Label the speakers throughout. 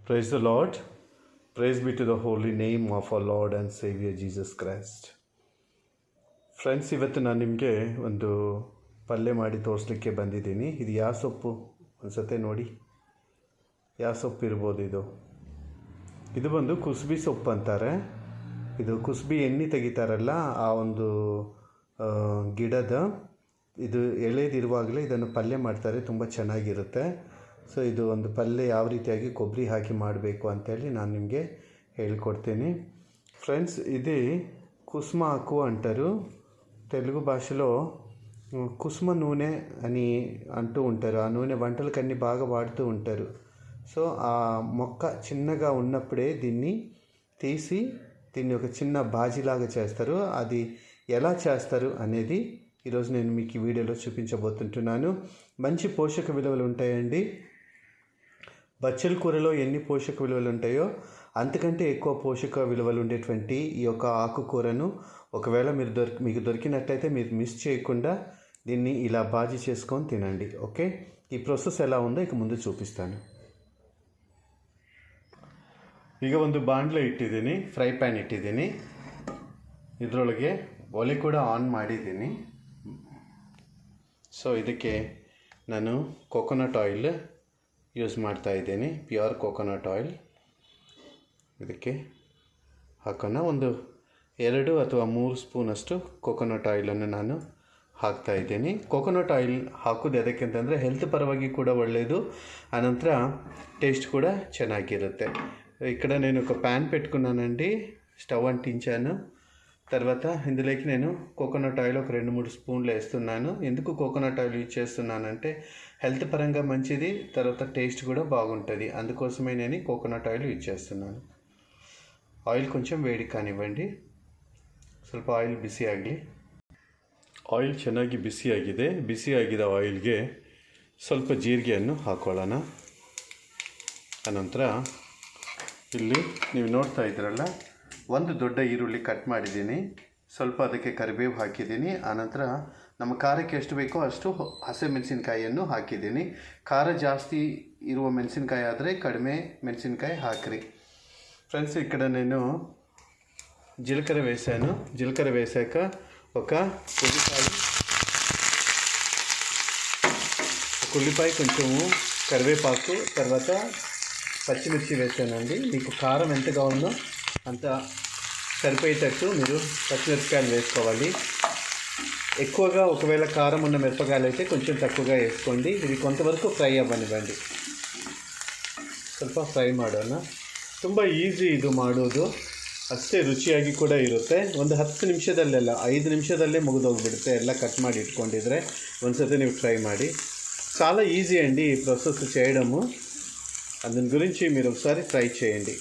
Speaker 1: Praise the Lord. Praise be to the holy name of our Lord and Savior Jesus Christ. Friends, ಇವತ್ತು ನಾನು ನಿಮಗೆ ಒಂದು ಪಲ್ಯ ಮಾಡಿ ತೋರಿಸ್ಲಿಕ್ಕೆ ಬಂದಿದ್ದೀನಿ. ಇದು ಯಾವ ಸೊಪ್ಪು ಅನ್ಸುತ್ತೆ ನೋಡಿ, ಯಾವ ಸೊಪ್ಪು ಇರ್ಬೋದು. ಇದು ಬಂದು ಕುಸುಬಿ ಸೊಪ್ಪು ಅಂತಾರೆ. ಇದು ಕುಸುಬಿ ಎಣ್ಣೆ ತೆಗಿತಾರಲ್ಲ, ಆ ಒಂದು ಗಿಡದ ಇದು ಎಳೆದಿರುವಾಗಲೇ ಇದನ್ನು ಪಲ್ಯ ಮಾಡ್ತಾರೆ. ತುಂಬ ಚೆನ್ನಾಗಿರುತ್ತೆ. ಸೊ ಇದು ಒಂದು ಪಲ್ಯ ಯಾವ ರೀತಿಯಾಗಿ ಕೊಬ್ಬರಿ ಹಾಕಿ ಮಾಡಬೇಕು ಅಂತೇಳಿ ನಾನು ನಿಮಗೆ ಹೇಳ್ಕೊಡ್ತೀನಿ. ఫ్రెండ్స్, ఇది కుసుమ ఆకు అంటారు. తెలుగు భాషలో కుసుమ నూనె అని అంటూ ఉంటారు. ఆ నూనె వంటలకన్నీ బాగా వాడుతూ ఉంటారు. సో ఆ మొక్క చిన్నగా ఉన్నప్పుడే దీన్ని తీసి దీన్ని ఒక చిన్న బాజీలాగా చేస్తారు. అది ఎలా చేస్తారు అనేది ఈరోజు నేను మీకు ఈ వీడియోలో చూపించబోతుంటున్నాను. మంచి పోషక విలువలు ఉంటాయండి. బచ్చల కూరలో ఎన్ని పోషక విలువలు ఉంటాయో అంతకంటే ఎక్కువ పోషక విలువలు ఉండేటువంటి ఈ యొక్క ఆకుకూరను ఒకవేళ మీకు దొరికినట్టయితే మీరు మిస్ చేయకుండా దీన్ని ఇలా బాజీ చేసుకొని తినండి. ఓకే, ఈ ಪ್ರಾಸೆಸ್ ఎలా ఉందో ఇక ముందు చూపిస్తాను. ಈಗ ಒಂದು ಬಾಣಲೆ ಇಟ್ಟಿದ್ದೀನಿ, ಫ್ರೈ ಪ್ಯಾನ್ ಇಟ್ಟಿದ್ದೀನಿ. ಇದರೊಳಗೆ ಒಲೆ ಕೂಡ ಆನ್ ಮಾಡಿದ್ದೀನಿ. ಸೊ ಇದಕ್ಕೆ ನಾನು ಕೋಕೋನಟ್ ಆಯಿಲ್ ಯೂಸ್ ಮಾಡ್ತಾ ಇದ್ದೀನಿ. ಪ್ಯೂರ್ ಕೋಕೋನಟ್ ಆಯಿಲ್ ಇದಕ್ಕೆ ಹಾಕೋಣ. ಒಂದು 2 ಅಥವಾ 3 ಸ್ಪೂನಷ್ಟು ಕೋಕೋನಟ್ ಆಯಿಲನ್ನು ನಾನು ಹಾಕ್ತಾ ಇದ್ದೀನಿ. ಕೋಕೋನಟ್ ಆಯಿಲ್ ಹಾಕೋದು ಎದಕ್ಕೆ ಅಂತಂದರೆ ಹೆಲ್ತ್ పరವಾಗಿ ಕೂಡ ಒಳ್ಳೆಯದು, ಆನಂತರ టేస్ట్ కూడా ಚೆನ್ನಾಗಿರುತ್ತೆ. ఇక్కడ నేను ఒక ప్యాన్ పెట్టుకున్నానండి, స్టవ్ అంటించాను. తర్వాత ఇందులోకి నేను కోకోనట్ ఆయిల్ ఒక 2-3 స్పూన్లు వేస్తున్నాను. ఎందుకు కోకోనట్ ఆయిల్ యూజ్ చేస్తున్నానంటే హెల్త్ పరంగా మంచిది, తర్వాత టేస్ట్ కూడా బాగుంటుంది. అందుకోసమే నేను కోకోనట్ ఆయిల్ యూజ్ చేస్తున్నాను. ಆಯಿಲ್ కొంచెం వేడి కానివ్వండి. ಸ್ವಲ್ಪ ಆಯಿಲ್ ಬಿಸಿ ಆಗಲಿ. ಆಯಿಲ್ ಚೆನ್ನಾಗಿ ಬಿಸಿಯಾಗಿದೆ. ಬಿಸಿಯಾಗಿದ್ದ ಆಯಿಲ್ಗೆ ಸ್ವಲ್ಪ ಜೀರಿಗೆಯನ್ನು ಹಾಕೊಳ್ಳೋಣ. ಅನಂತರ ಇಲ್ಲಿ ನೀವು ನೋಡ್ತಾ ಇದ್ದೀರಲ್ಲ, ಒಂದು ದೊಡ್ಡ ಈರುಳ್ಳಿ ಕಟ್ ಮಾಡಿದ್ದೀನಿ. ಸ್ವಲ್ಪ ಅದಕ್ಕೆ ಕರಿಬೇವು ಹಾಕಿದ್ದೀನಿ. ಆನಂತರ ನಮ್ಮ ಖಾರಕ್ಕೆ ಎಷ್ಟು ಬೇಕೋ ಅಷ್ಟು ಹಸಿಮೆಣಸಿನ್ಕಾಯಿಯನ್ನು ಹಾಕಿದ್ದೀನಿ. ಖಾರ ಜಾಸ್ತಿ ಇರುವ ಮೆಣಸಿನ್ಕಾಯಿ ಆದರೆ ಕಡಿಮೆ ಮೆಣಸಿನ್ಕಾಯಿ ಹಾಕಿರಿ. ఫ్రెండ్స్, ఇక్కడ నేను జీలకర్ర వేసాను. జీలకర్ర వేసాక ఒక ఉల్లిపాయ, కొంచెము కరివేపాకు, తర్వాత పచ్చిమిర్చి వేసానండి. మీకు కారం ఎంత కావాలో అంత సరిపోయేటట్టు మీరు పచ్చిమిరపకాయలు వేసుకోవాలి. ఎక్కువగా ఒకవేళ కారం ఉన్న మిరపకాయలు అయితే కొంచెం తక్కువగా వేసుకోండి. ఇది కొంతవరకు ఫ్రై ಅవ్ವನಿవ్వండి. ಸ್ವಲ್ಪ ಫ್ರೈ ಮಾಡೋಣ. ತುಂಬ ಈಸಿ ಇದು ಮಾಡೋದು, ಅಷ್ಟೇ ರುಚಿಯಾಗಿ ಕೂಡ ಇರುತ್ತೆ. ಒಂದು 10 ನಿಮಿಷದಲ್ಲೆಲ್ಲ 5 నిమిషದಲ್ಲೇ ಮುಗಿದೋಗ್ಬಿಡುತ್ತೆ. ಎಲ್ಲ కట్ ಮಾಡಿ ఇట్టుಕೊಂಡಿದ್ರೆ ಒಂದ್ಸತಿ ನೀವು ట్రై ಮಾಡಿ. చాలా ఈజీ అండి ఈ ప్రాసెస్ చేయడము. ಅದನ್ನ గురించి మీరు ఒకసారి ట్రై చేయండి.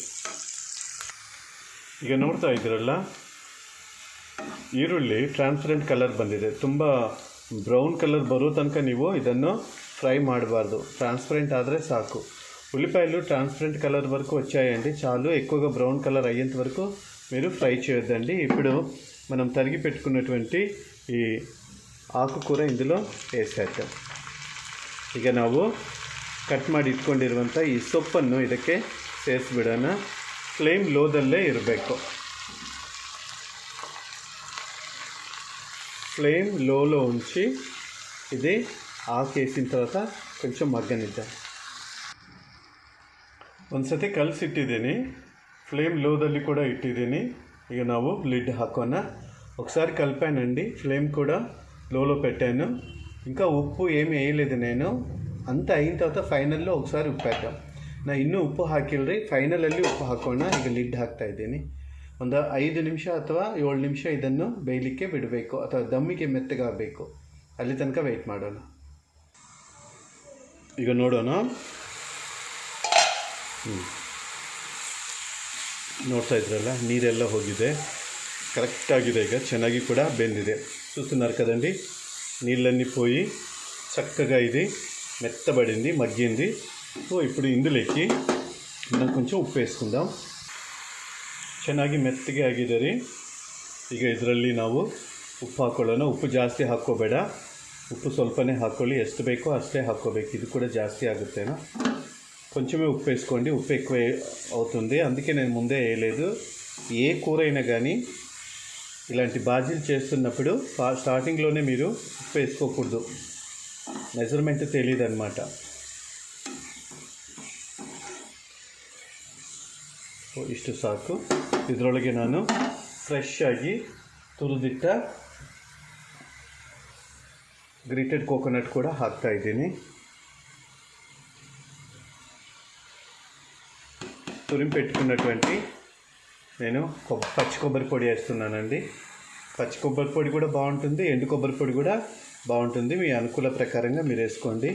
Speaker 1: ಈಗ ನೋಡ್ತಾ ಇದ್ದೀರಲ್ಲ, ಈರುಳ್ಳಿ ಟ್ರಾನ್ಸ್ಪರೆಂಟ್ ಕಲರ್ ಬಂದಿದೆ. ತುಂಬ ಬ್ರೌನ್ ಕಲರ್ ಬರೋ ತನಕ ನೀವು ಇದನ್ನು ఫ్రై ಮಾಡಬಾರ್ದು. ట్రాన్స్పరెంట్ ಆದರೆ సాకు. ఉల్లిపాయలు ట్రాన్స్పరెంట్ కలర్ వరకు వచ్చాయండి, చాలు. ఎక్కువగా బ్రౌన్ కలర్ అయ్యేంత వరకు మీరు ఫ్రై చేయొద్దండి. ఇప్పుడు మనం తరిగి పెట్టుకున్నటువంటి ఈ ఆకుకూర ఇందులో వేసేద్దాం. ಈಗ ನಾವು ಕಟ್ ಮಾಡಿ ಇಟ್ಕೊಂಡಿರುವಂಥ ಈ ಸೊಪ್ಪನ್ನು ಇದಕ್ಕೆ ಸೇರಿಸ್ಬಿಡೋಣ. ಫ್ಲೇಮ್ ಲೋದಲ್ಲೇ ಇರಬೇಕು. ಫ್ಲೇಮ್ ಲೋలో ఉంచి ఇది ఆకేసిన తర్వాత కొంచెం మగ్గనిద్దాం. ಒಂದು ಸತಿ ಕಲಸಿಟ್ಟಿದ್ದೀನಿ, ಫ್ಲೇಮ್ ಲೋದಲ್ಲಿ ಕೂಡ ಇಟ್ಟಿದ್ದೀನಿ. ಈಗ ನಾವು ಲಿಡ್ ಹಾಕೋಣ. ఒకసారి కలిపానండి, ఫ్లేమ్ కూడా లోలో పెట్టాను. ఇంకా ఉప్పు ఏమి వేయలేదు నేను. అంత అయిన తర్వాత ఫೈನಲ್ಲೂ ఒకసారి ಉಪ್ಪು ಹಾಕ್ತಾం. ನಾ ಇನ್ನೂ ಉಪ್ಪು ಹಾಕಿಲ್ರಿ, ಫೈನಲಲ್ಲಿ ಉಪ್ಪು ಹಾಕೋಣ. ಈಗ ಲಿಡ್ ಹಾಕ್ತಾ ಇದ್ದೀನಿ. ಒಂದು 5 ನಿಮಿಷ ಅಥವಾ 7 ನಿಮಿಷ ಇದನ್ನು ಬೇಯಲಿಕ್ಕೆ ಬಿಡಬೇಕು, ಅಥವಾ ದಮ್ಮಿಗೆ ಮೆತ್ತಗಾಗಬೇಕು. ಅಲ್ಲಿ ತನಕ ವೆಯ್ಟ್ ಮಾಡೋಣ. ಈಗ ನೋಡೋಣ. ನೋಡ್ತಾ ಇದ್ರಲ್ಲ, ನೀರೆಲ್ಲ ಹೋಗಿದೆ, కరెక్టాಗಿದೆ. ಈಗ ಚೆನ್ನಾಗಿ ಕೂಡ ಬೆಂದಿದೆ. చూస్తున్నారు కదండి, నీళ్ళన్నీ పోయి చక్కగా ఇది మెత్తబడింది, మగ్గింది. సో ఇప్పుడు ఇందులోకి మనం కొంచెం ఉప్పు వేసుకుందాం. ಚೆನ್ನಾಗಿ ಮೆತ್ತಗೆ ಆಗಿದೆ ರೀ. ಈಗ ಇದರಲ್ಲಿ ನಾವು ಉಪ್ಪು ಹಾಕೊಳ್ಳೋಣ. ಉಪ್ಪು ಜಾಸ್ತಿ ಹಾಕ್ಕೋಬೇಡ, ಉಪ್ಪು ಸ್ವಲ್ಪನೇ ಹಾಕ್ಕೊಳ್ಳಿ. ಎಷ್ಟು ಬೇಕೋ ಅಷ್ಟೇ ಹಾಕ್ಕೋಬೇಕು. ಇದು ಕೂಡ ಜಾಸ್ತಿ ಆಗುತ್ತೇನೋ. కొంచెమే ఉప్పు వేసుకోండి, ఉప్పు ఎక్కువ అవుతుంది, అందుకే నేను ముందే వేయలేదు. ఏ కూర అయినా కానీ ఇలాంటి బాజీలు చేస్తున్నప్పుడు స్టార్టింగ్లోనే మీరు ఉప్పు వేసుకోకూడదు, ಮೆಜರ್ಮೆಂಟ್ ತಿಳಿಯದು అనమాట. ಇಷ್ಟು ಸಾಕು. ಇದರೊಳಗೆ ನಾನು ಫ್ರೆಶ್ ಆಗಿ ತುರಿದಿಟ್ಟ ಗ್ರೇಟೆಡ್ ಕೋಕೋನಟ್ ಕೂಡ ಹಾಕ್ತಾ ಇದ್ದೀನಿ. తురిమి పెట్టుకున్నటువంటి నేను పచ్చి కొబ్బరి పొడి వేస్తున్నానండి. పచ్చి కొబ్బరి పొడి కూడా బాగుంటుంది, ఎండు కొబ్బరి పొడి కూడా బాగుంటుంది. మీ అనుకూల ప్రకారంగా మీరు వేసుకోండి.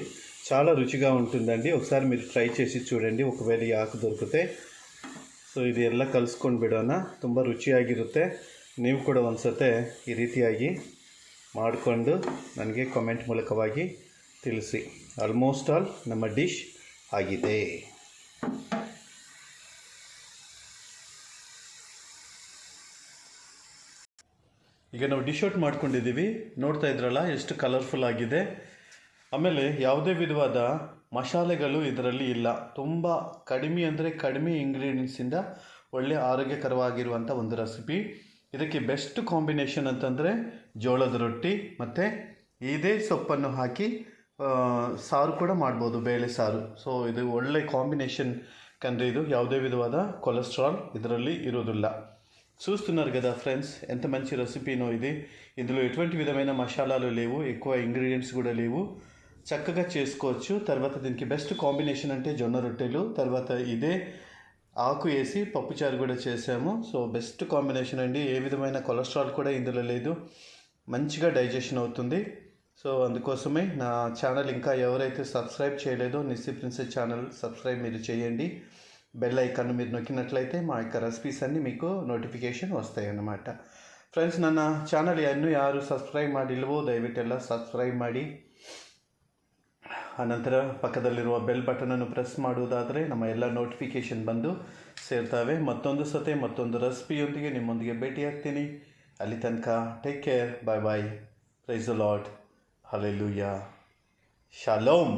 Speaker 1: చాలా ರುಚಿగా ఉంటుందండి. ఒకసారి మీరు ಟ್ರೈ చేసి చూడండి, ఒకవేళ ಈ ಆಕು ದೊರಕುತ್ತೆ. ಸೊ ಇದು ಎಲ್ಲ ಕಲಿಸ್ಕೊಂಡು ಬಿಡೋಣ. ತುಂಬ ರುಚಿಯಾಗಿರುತ್ತೆ. ನೀವು ಕೂಡ ಒಂದ್ಸತೆ ಈ ರೀತಿಯಾಗಿ ಮಾಡಿಕೊಂಡು ನನಗೆ ಕಾಮೆಂಟ್ ಮೂಲಕವಾಗಿ ತಿಳಿಸಿ. ಆಲ್ಮೋಸ್ಟ್ ಆಲ್ ನಮ್ಮ ಡಿಶ್ ಆಗಿದೆ. ಈಗ ನಾವು ಡಿಶ್ ಔಟ್ ಮಾಡ್ಕೊಂಡಿದ್ದೀವಿ. ನೋಡ್ತಾ ಇದ್ರಲ್ಲ ಎಷ್ಟು ಕಲರ್ಫುಲ್ ಆಗಿದೆ. ಆಮೇಲೆ ಯಾವುದೇ ವಿಧವಾದ ಮಸಾಲೆಗಳು ಇದರಲ್ಲಿ ಇಲ್ಲ. ತುಂಬ ಕಡಿಮೆ ಅಂದರೆ ಕಡಿಮೆ ಇಂಗ್ರೀಡಿಯೆಂಟ್ಸಿಂದ ಒಳ್ಳೆ ಆರೋಗ್ಯಕರವಾಗಿರುವಂಥ ಒಂದು ರೆಸಿಪಿ. ಇದಕ್ಕೆ ಬೆಸ್ಟ್ ಕಾಂಬಿನೇಷನ್ ಅಂತಂದರೆ ಜೋಳದ ರೊಟ್ಟಿ ಮತ್ತು ಇದೇ ಸೊಪ್ಪನ್ನು ಹಾಕಿ ಸಾರು ಕೂಡ ಮಾಡ್ಬೋದು, ಬೇಳೆ ಸಾರು. ಸೊ ಇದು ಒಳ್ಳೆ కాంబినేషన్ కంటే ಇದು ಯಾವುದೇ విధವಾದ కొలెస్ట్రాల్ ಇದರಲ್ಲಿ ఇరుదుల్ల. చూస్తున్నారు కదా ఫ్రెండ్స్, ఎంత మంచి రెసిపీనో ఇది. ఇందులో ఎటువంటి విధమైన మసాలాలు లేవు, ఎక్కువ ఇంగ్రీడియంట్స్ కూడా లేవు, చక్కగా చేసుకోవచ్చు. తర్వాత దీనికి బెస్ట్ కాంబినేషన్ అంటే జొన్న రొట్టెలు, తర్వాత ఇదే ఆకు వేసి పప్పుచారు కూడా చేసాము. సో బెస్ట్ కాంబినేషన్ అండి. ఏ విధమైన కొలెస్ట్రాల్ కూడా ఇందులో లేదు, మంచిగా డైజెషన్ అవుతుంది. సో అందుకోసమే నా ఛానల్ ఇంకా ఎవరైతే సబ్స్క్రైబ్ చేయలేదో నిస్సి ప్రిన్సెస్ ఛానల్ సబ్స్క్రైబ్ మీరు చేయండి. బెల్ ఐకాన్ మీరు నొక్కినట్లయితే మా యొక్క రెసిపీస్ అన్నీ మీకు ನೋಟಿಫಿಕೇಷನ್ ವಸ್ತಾಯಿ ಅన్నమాట. ಫ್ರೆಂಡ್ಸ್, ನನ್ನ ಚಾನಲ್ ಇನ್ನೂ ಯಾರು ಸಬ್ಸ್ಕ್ರೈಬ್ ಮಾಡಿಲ್ವೋ ದಯವಿಟ್ಟೆಲ್ಲ ಸಬ್ಸ್ಕ್ರೈಬ್ ಮಾಡಿ. ಆನಂತರ ಪಕ್ಕದಲ್ಲಿರುವ ಬೆಲ್ ಬಟನನ್ನು ಪ್ರೆಸ್ ಮಾಡುವುದಾದರೆ ನಮ್ಮ ಎಲ್ಲ ನೋಟಿಫಿಕೇಷನ್ ಬಂದು ಸೇರ್ತವೆ. ಮತ್ತೊಂದು ಸತೆ ಮತ್ತೊಂದು ರೆಸಿಪಿಯೊಂದಿಗೆ ನಿಮ್ಮೊಂದಿಗೆ ಭೇಟಿಯಾಗ್ತೀನಿ. ಅಲ್ಲಿ ತನಕ take care, bye bye, praise the Lord, hallelujah, shalom.